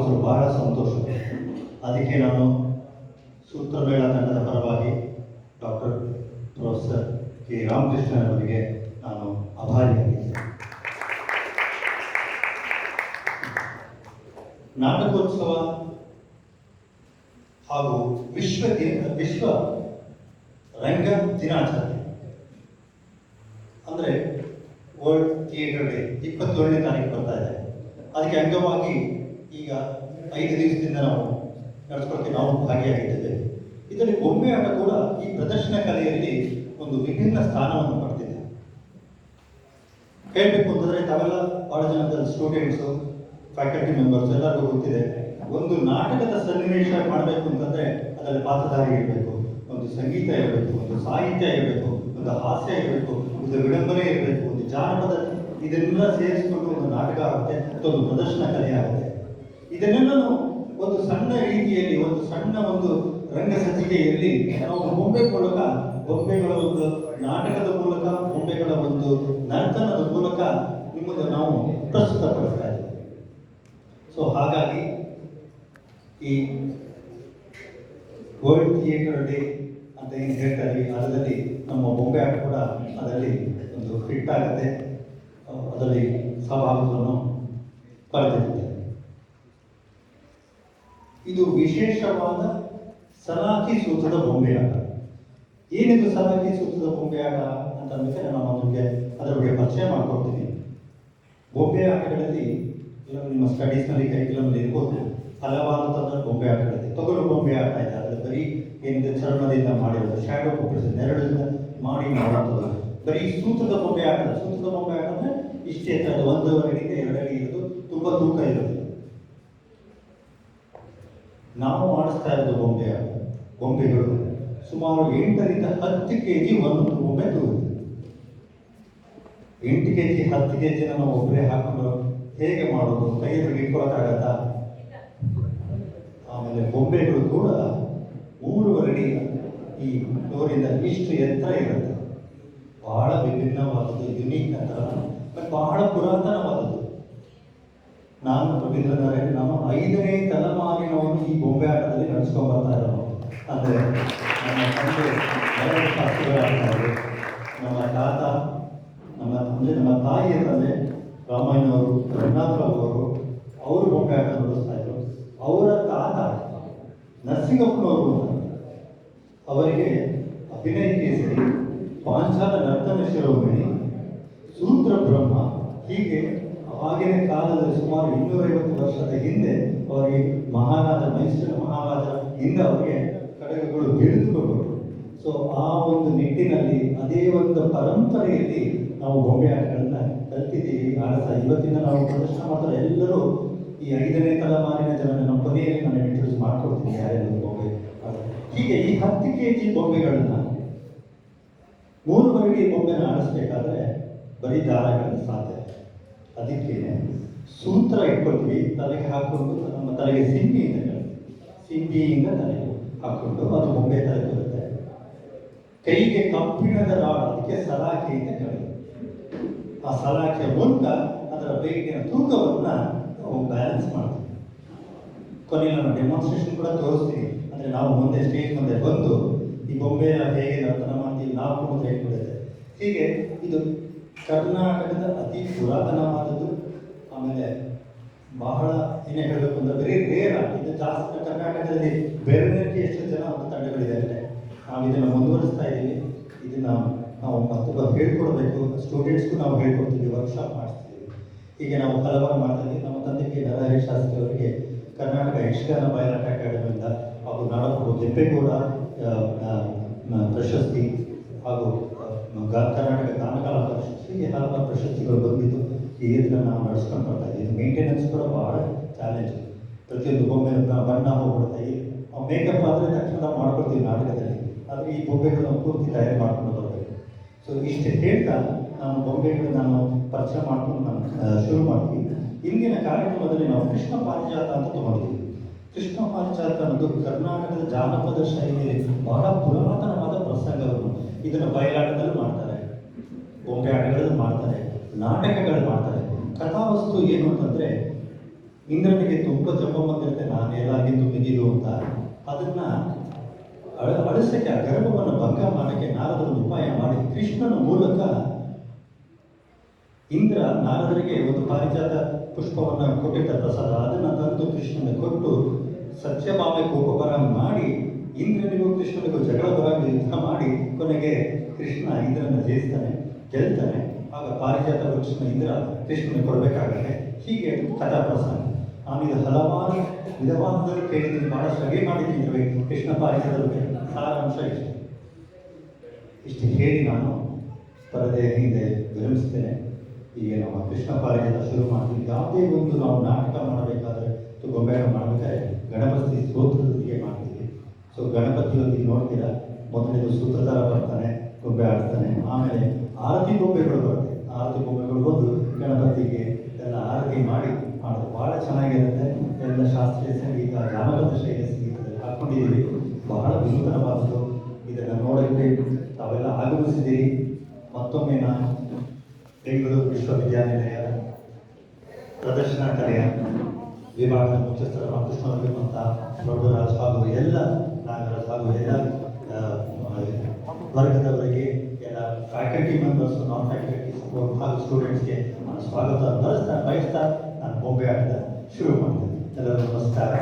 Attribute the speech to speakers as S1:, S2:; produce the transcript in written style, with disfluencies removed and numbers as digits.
S1: ಭಾಗವಹಿಸಲು ಬಹಳ ಸಂತೋಷ. ಅದಕ್ಕೆ ನಾನು ಸೂತ್ರಮೇಳ ತಂಡದ ಪರವಾಗಿ ಡಾಕ್ಟರ್ ಪ್ರೊಫೆಸರ್ ಕೆ ರಾಮಕೃಷ್ಣನ್ ಅವರಿಗೆ ನಾನು ಆಭಾರಿಯಾಗಿದ್ದೇನೆ. ನಾಟಕೋತ್ಸವ ಹಾಗೂ ವಿಶ್ವ ರಂಗ ದಿನಾಚರಣೆ ಅಂದರೆ ವರ್ಲ್ಡ್ ಥಿಯೇಟರ್ ಡೇ 27ನೇ ತಾರೀಕು ಬರ್ತಾ ಇದೆ. ಅದಕ್ಕೆ ಅಂಗವಾಗಿ ಈಗ 5 ದಿವಸದಿಂದ ನಾವು ನಡೆಸ್ಕೊಳ್ತೀವಿ, ನಾವು ಭಾಗಿಯಾಗಿದ್ದೇವೆ. ಇದರಲ್ಲಿ ಬೊಂಬೆ ಆಟ ಕೂಡ ಈ ಪ್ರದರ್ಶನ ಕಲೆಯಲ್ಲಿ ಒಂದು ವಿಭಿನ್ನ ಸ್ಥಾನವನ್ನು ಪಡೆದಿದೆ. ಹೇಳಬೇಕು ಅಂತಂದರೆ ತಾವೆಲ್ಲ ಬಹಳ ಜನದ ಸ್ಟೂಡೆಂಟ್ಸು, ಫ್ಯಾಕಲ್ಟಿ ಮೆಂಬರ್ಸ್ ಎಲ್ಲರಿಗೂ ಗೊತ್ತಿದೆ, ಒಂದು ನಾಟಕದ ಸನ್ನಿವೇಶ ಮಾಡಬೇಕು ಅಂತಂದರೆ ಅದರಲ್ಲಿ ಪಾತ್ರಧಾರಿ ಇರಬೇಕು, ಒಂದು ಸಂಗೀತ ಇರಬೇಕು, ಒಂದು ಸಾಹಿತ್ಯ ಇರಬೇಕು, ಒಂದು ಹಾಸ್ಯ ಇರಬೇಕು, ಒಂದು ವಿಡಂಬನೆ ಇರಬೇಕು, ಒಂದು ಜಾನಪದ, ಇದನ್ನೆಲ್ಲ ಸೇರಿಸಿಕೊಂಡು ಒಂದು ನಾಟಕ ಆಗುತ್ತೆ ಅಥವಾ ಒಂದು ಪ್ರದರ್ಶನ ಕಲೆ ಆಗುತ್ತೆ. ಇದನ್ನೆಲ್ಲನೂ ಒಂದು ಸಣ್ಣ ರೀತಿಯಲ್ಲಿ, ಒಂದು ಸಣ್ಣ ಒಂದು ರಂಗ ಸಜ್ಜಿಕೆಯಲ್ಲಿ ನಾವು ಬೊಂಬೆಗಳ ಒಂದು ನಾಟಕದ ಮೂಲಕ, ಬೊಂಬೆಗಳ ಒಂದು ನರ್ತನದ ಮೂಲಕ ನಿಮ್ಮನ್ನು ನಾವು ಪ್ರಸ್ತುತಪಡಿಸ್ತಾ ಇದ್ದೀವಿ. ಸೊ ಹಾಗಾಗಿ ಈ ವರ್ಲ್ಡ್ ಥಿಯೇಟರ್ ಡೇ ಅಂತ ಏನು ಹೇಳ್ತಾ ಇದ್ವಿ, ಅದರಲ್ಲಿ ನಮ್ಮ ಬೊಂಬೆ ಆಟ ಕೂಡ ಅದರಲ್ಲಿ ಒಂದು ಫಿಟ್ ಆಗುತ್ತೆ, ಅದರಲ್ಲಿ ಸಹಭಾಗವನ್ನು ಪಡೆದಿರುತ್ತೆ. ಇದು ವಿಶೇಷವಾದ ಸಲಾಕಿ ಸೂತ್ರದ ಬೊಂಬೆ ಆಟ. ಏನಿದು ಸಲಾಕಿ ಸೂತ್ರದ ಬೊಂಬೆ ಆಟ ಅಂತ ಅಂದ್ಬಿಟ್ಟರೆ ನಾನು ನಿಮಗೆ ಅದರ ಬಗ್ಗೆ ಪರಿಚಯ ಮಾಡ್ಕೊಡ್ತೀನಿ. ಬೊಂಬೆ ಆಟಗಳಲ್ಲಿ ನಿಮ್ಮ ಸ್ಟಡೀಸ್ನಲ್ಲಿ ಕರಿಕ್ಯುಲಮ್ನಲ್ಲಿ ಇರ್ಬೋದು, ಹಲವಾರು ಥರದ ಬೊಂಬೆ ಆಟಗಳಿದೆ. ತೊಗಲು ಬೊಂಬೆ ಆಟ ಇದೆ, ಅದರಲ್ಲಿ ಬರೀ ಏನಿದೆ ಚರ್ಮದಿಂದ ಮಾಡಿರೋದು, ಶ್ಯಾಡೋ ಪುಪ್ಪಳಿಸಿ ನೆರಳಿಂದ ಮಾಡುವಂಥದ್ದು. ಬರೀ ಸೂತ್ರದ ಬೊಂಬೆ ಆಟ ಅಂದರೆ ಇಷ್ಟೇ ಥರದ 1.5 ಅಡಿಯಿಂದ 2 ಅಡಿ ಇರೋದು, ತುಂಬ ತೂಕ ಇರೋದು. ನಾವು ಮಾಡಿಸ್ತಾ ಇರೋದು ಬೊಂಬೆಗಳು ಸುಮಾರು 8ರಿಂದ 10 kg ಒಂದು ಬೊಂಬೆ ತೂಗುತ್ತೆ. 8 kg 10 kg ನಾವು ಒಬ್ಬರೇ ಹಾಕೊಂಡು ಹೇಗೆ ಮಾಡೋದು, ಕೈಯಲ್ಲಿ ಇಟ್ಕೊಳಕ್ಕಾಗತ್ತಾ? ಆಮೇಲೆ ಬೊಂಬೆಗಳು ಕೂಡ 3.5 ಅಡಿ ಈ ಫ್ಲೋರಿಂದ ಇಷ್ಟು ಎತ್ತರ ಇರುತ್ತೆ. ಬಹಳ ವಿಭಿನ್ನವಾದದ್ದು, ಯುನೀಕ್ ಅಂತ, ಮತ್ತು ಬಹಳ ಪುರಾತನವಾದದ್ದು. ನಾನು ರವೀಂದ್ರ ನಾರಾಯಣ್, ನಾನು 5ನೇ ತಲೆಮಾರಿನವನು ಈ ಬೊಂಬೆ ಆಟದಲ್ಲಿ ನಡೆಸ್ಕೊಂಡು ಬರ್ತಾ ಇರೋನು. ಅಂದರೆ ನಮ್ಮ ತಂದೆ 2 ಶಾಸ್ತ್ರಿಗಳಾಗ್ತಾರೆ, ನಮ್ಮ ತಾತ, ನಮ್ಮ ತಾಯಿಯ ತಂದೆ ರಾಮಾಯಣವರು, ರಂಗನಾಥರಾವ್ ಅವರು ಬೊಂಬೆ ಆಟ ನಡೆಸ್ತಾ ಇದ್ರು. ಅವರ ತಾತ ನರಸಿಂಗಪ್ಪನವರು, ಅವರಿಗೆ ಅಭಿನಯ ಕೇಸರಿ, ಪಾಂಚಾಲ ನರ್ತನ ಶಿರೋಮಣಿ, ಸೂತ್ರ ಬ್ರಹ್ಮ, ಹೀಗೆ ಆಗಿನ ಕಾಲದಲ್ಲಿ ಸುಮಾರು 250 ವರ್ಷದ ಹಿಂದೆ ಅವರಿಗೆ ಮೈಸೂರಿನ ಮಹಾರಾಜ ಇಂದ ಅವರಿಗೆ ಕಡಗಗಳು ಬಿಡಿದುಕೊಂಡು. ಸೊ ಆ ಒಂದು ನಿಟ್ಟಿನಲ್ಲಿ, ಅದೇ ಒಂದು ಪರಂಪರೆಯಲ್ಲಿ ನಾವು ಬೊಂಬೆ ಆಟಗಳನ್ನ ಕಲ್ತಿದ್ದೀವಿ, ಆಡ್ತಾ ಇವತ್ತಿನ ನಾವು ಪ್ರದರ್ಶನ ಮಾಡ್ತಾರೆ. ಎಲ್ಲರೂ ಈ 5ನೇ ತಲೆಮಾರಿನ ಜನರ ನಮ್ಮ ಕೊನೆಯಲ್ಲಿ ನಾನು ಇಂಟ್ರೊಡ್ಯೂಸ್ ಮಾಡ್ಕೊಡ್ತೀನಿ ಯಾರ್ಯಾರು ಬೊಂಬೆ. ಹೀಗೆ ಈ 10 kg ಬೊಂಬೆಗಳನ್ನ 3 ಅಡಿ ಬೊಂಬೆನ ಆಡಿಸ್ಬೇಕಾದ್ರೆ ಬರೀ ದಾರಗಳನ್ನು ಸಾಧ್ಯ. ಅದಕ್ಕೆ ಸೂತ್ರ ಇಟ್ಕೊಳ್ತೀವಿ, ತಲೆಗೆ ಹಾಕ್ಕೊಂಡು, ನಮ್ಮ ತಲೆಗೆ ಸಿಂಬಿಯಿಂದ ತಲೆಗೆ ಹಾಕ್ಕೊಂಡು ಅದು ಬೊಂಬೆ ತಲೆ ಬರುತ್ತೆ. ಕೈಗೆ ಕಬ್ಬಿಣದ ರಾಡ್, ಅದಕ್ಕೆ ಸಲಾಕೆ ಅಂತ ಕರೀತಾರೆ. ಆ ಸಲಾಕೆಯ ಮೂಲಕ ಅದರ ವೇಗಿನ ತೂಕವನ್ನು ನಾವು ಬ್ಯಾಲೆನ್ಸ್ ಮಾಡ್ತೀವಿ. ಕೊನೆಯಲ್ಲಿ ನಾನು ಡೆಮಾನ್ಸ್ಟ್ರೇಷನ್ ಕೂಡ ತೋರಿಸ್ತೀನಿ. ಅಂದರೆ ನಾವು ಮುಂದೆ ಸ್ಟೇಜ್ ಮುಂದೆ ಬಂದು ಈ ಬೊಂಬೆನ ಹೇಗೆ ನರ್ತನ ಮಾಡ್ತೀವಿ ನಾವು ಕೂಡ ಹೇಳ್ಬಿಡುತ್ತೆ. ಹೀಗೆ ಇದು ಕರ್ನಾಟಕದ ಅತಿ ಪುರಾತನವಾದದ್ದು. ಆಮೇಲೆ ಬಹಳ ಏನೇ ಹೇಳಬೇಕು ಅಂದರೆ ವೆರಿ ರೇರ್ ಆಗಿ ಇದು ಜಾಸ್ತಿ ಕರ್ನಾಟಕದಲ್ಲಿ ಬೇರೆ ಎಷ್ಟು ಜನ ಒಂದು ತಂಡಗಳಿದೆ ಅಷ್ಟೇ. ನಾವು ಇದನ್ನು ಮುಂದುವರಿಸ್ತಾ ಇದ್ದೀವಿ. ಇದನ್ನು ನಾವು ಮತ್ತೊಬ್ಬ ಹೇಳ್ಕೊಡ್ಬೇಕು, ಸ್ಟೂಡೆಂಟ್ಸ್ಗೂ ನಾವು ಹೇಳ್ಕೊಡ್ತೀವಿ, ವರ್ಕ್ಶಾಪ್ ಮಾಡಿಸ್ತೀವಿ. ಹೀಗೆ ನಾವು ಹಲವಾರು ಮಾಡ್ತೀವಿ. ನಮ್ಮ ತಂದೆಗೆ ನರಹರಿ ಶಾಸ್ತ್ರಿ ಅವರಿಗೆ ಕರ್ನಾಟಕ ಯಕ್ಷಗಾನ ಬಯಲಾಟ ಅಕಾಡೆಮಿಯಿಂದ ಹಾಗೂ ನಾಡಪ್ರಭು ಕೆಂಪೇಗೌಡ ಪ್ರಶಸ್ತಿ ಹಾಗೂ ಕರ್ನಾಟಕ ಗಾನಕಲಾ ಪ್ರಶಸ್ತಿ, ಹೀಗೆ ಹಲವಾರು ಪ್ರಶಸ್ತಿಗಳು ಬಂದಿದ್ದು ಈ ಇದನ್ನು ನಾವು ನಡೆಸ್ಕೊಂಡು ಬರ್ತಾ ಇದ್ದೀವಿ. ಮೇಂಟೆನೆನ್ಸ್ ಕೂಡ ಭಾಳ ಚಾಲೆಂಜ್. ಪ್ರತಿಯೊಂದು ಬೊಂಬೆ ಬಣ್ಣ ಹೋಗ್ಬಿಡ್ತಾ ಇದ್ದೀವಿ. ಮೇಕಪ್ ಆದರೆ ತಕ್ಷಣ ಮಾಡ್ಕೊಡ್ತೀವಿ ನಾಟಕದಲ್ಲಿ, ಆದರೆ ಈ ಬೊಂಬೆಗಳನ್ನು ಪೂರ್ತಿ ತಯಾರು ಮಾಡ್ಕೊಂಡು ಬರಬೇಕು. ಸೊ ಇಷ್ಟು ಹೇಳ್ತಾ ನಾನು ಬೊಂಬೆಗಳು ನಾನು ಪರಿಚಯ ಮಾಡ್ಕೊಂಡು ನಾನು ಶುರು ಮಾಡ್ತೀವಿ. ಇಂದಿನ ಕಾರ್ಯಕ್ರಮದಲ್ಲಿ ನಾವು ಕೃಷ್ಣ ಪಾರಿಜಾತ ಅಂತ ತೊಗೊಂಡಿದ್ದೀವಿ. ಕೃಷ್ಣ ಪಾರಿಜಾತ ಅನ್ನೋದು ಕರ್ನಾಟಕದ ಜಾನಪದ ಶೈಲಿಯಲ್ಲಿ ಬಹಳ ಪುರಾತನವಾದ ಪ್ರಸಂಗವನ್ನು. ಇದನ್ನು ಬಯಲಾಟದಲ್ಲಿ ಮಾಡ್ತಾರೆ, ಬೊಂಬೆ ಆಟಗಳಲ್ಲಿ ಮಾಡ್ತಾರೆ, ನಾಟಕಗಳು ಮಾಡ್ತಾರೆ. ಕಥಾವಸ್ತು ಏನು ಅಂತಂದರೆ ಇಂದ್ರನಿಗೆ ತುಂಬ ಜಂಬ ಬಂದಿರುತ್ತೆ, ನಾನು ಏಲಾಗಿದ್ದು ಮಿಗಿದು ಅಂತ. ಅದನ್ನ ಅಳಿಸಕ್ಕೆ, ಆ ಗರ್ಭವನ್ನು ಭಂಗ ಮಾಡಕ್ಕೆ ನಾರದರನ್ನು ಉಪಾಯ ಮಾಡಿ ಕೃಷ್ಣನ ಮೂಲಕ ಇಂದ್ರ ನಾರದರಿಗೆ ಒಂದು ಪಾರಿಜಾತ ಪುಷ್ಪವನ್ನು ಕೊಟ್ಟಿದ್ದ ಪ್ರಸಾದ, ಅದನ್ನು ತಂದು ಕೃಷ್ಣನಿಗೆ ಕೊಟ್ಟು ಸತ್ಯಭಾಮೆ ಕೋಪಪರ ಮಾಡಿ ಇಂದ್ರನಿಗೂ ಕೃಷ್ಣನಿಗೂ ಜಗಳ ಬರಂಗೆ ಯುದ್ಧ ಮಾಡಿ ಕೊನೆಗೆ ಕೃಷ್ಣ ಇಂದ್ರನ ಜಯಿಸ್ತಾನೆ, ಗೆಲ್ತಾನೆ. ಆಗ ಪಾರಿಜಾತ ವೃಕ್ಷನ ಇಂದ್ರ ಕೃಷ್ಣನಿಗೆ ಕೊಡಬೇಕಾಗತ್ತೆ. ಹೀಗೆ ಕಥಾ ಪ್ರಸಂಗ. ನಾನು ಇದು ಹಲವಾರು ವಿಧವಾದದಲ್ಲಿ ಕೇಳಿದ್ದೀನಿ, ಬಹಳಷ್ಟು ಅಡುಗೆ ಮಾಡಿದ್ದೀನಿ ಕೃಷ್ಣ ಪಾರಿಜಾತ ಬಗ್ಗೆ. ಸಾರಾಂಶ ಇಷ್ಟು ಹೇಳಿ ನಾನು ಪರದೆಯ ಹಿಂದೆ ವಿರಮಿಸ್ತೇನೆ. ಈಗ ನಮ್ಮ ಕೃಷ್ಣ ಪಾರಿಜಾತ ಶುರು ಮಾಡ್ತೀವಿ. ಯಾವುದೇ ಒಂದು ನಾವು ನಾಟಕ ಮಾಡಬೇಕಾದ್ರೆ ಗೊಂಬೆನ ಮಾಡಬೇಕಾದ್ರೆ ಗಣಪತಿ ಸ್ತೋತ್ರದೊಂದಿಗೆ ಮಾಡ್ತೀವಿ. ಸೊ ಗಣಪತಿಯೊಂದಿಗೆ ನೋಡ್ತೀರಾ, ಮೊದಲನೇದು ಸೂತ್ರಧಾರ ಬರ್ತಾನೆ, ಗೊಂಬೆ ಆಡ್ತಾನೆ, ಆಮೇಲೆ ಆರತಿ ಗೊಂಬೆಗಳು ಬರುತ್ತೆ. ಆರತಿ ಗೊಂಬೆಗಳು ಬಂದು ಗಣಪತಿಗೆ ಎಲ್ಲ ಆರತಿ ಮಾಡಿ ಮಾಡೋದು ಭಾಳ ಚೆನ್ನಾಗಿರುತ್ತೆ. ಎಲ್ಲ ಶಾಸ್ತ್ರೀಯ ಸಂಗೀತ, ಜಾನಪದ ಶೈಲಿಯ ಸಂಗೀತದಲ್ಲಿ ಹಾಕ್ಕೊಂಡಿದ್ದೀವಿ. ಬಹಳ ವಿನೂತನವಾದದ್ದು. ಇದನ್ನು ನೋಡೋಕ್ಕೆ ತಾವೆಲ್ಲ ಆಗಮಿಸಿದ್ದೀರಿ. ಮತ್ತೊಮ್ಮೆ ನಾನು ಬೆಂಗಳೂರು ವಿಶ್ವವಿದ್ಯಾನಿಲಯ ಪ್ರದರ್ಶನ ಕಲೆಯ ವಿಭಾಗದ ಮುಖ್ಯಸ್ಥರ ಕೃಷ್ಣವರ್ಗವಂತ ಪ್ರಭುರಾಜ್ ಹಾಗೂ ಎಲ್ಲ ನಾಗರಾಜ್ ಹಾಗೂ ಎಲ್ಲ ವರ್ಗದವರಿಗೆ, ಎಲ್ಲ ಫ್ಯಾಕಲ್ಟಿ ಮೆಂಬರ್ಸ್, ನಾನ್ ಫ್ಯಾಕಲ್ಟಿ ಸಪೋರ್ಟ್ ಹಾಗೂ ಸ್ಟೂಡೆಂಟ್ಸ್ಗೆ ನಾನು ಸ್ವಾಗತ ಬಯಸ್ತಾ ನಾನು ಬೊಂಬೆ ಆಟದ ಶುರು ಮಾಡ್ತೀನಿ. ಎಲ್ಲರಿಗೂ ನಮಸ್ಕಾರ.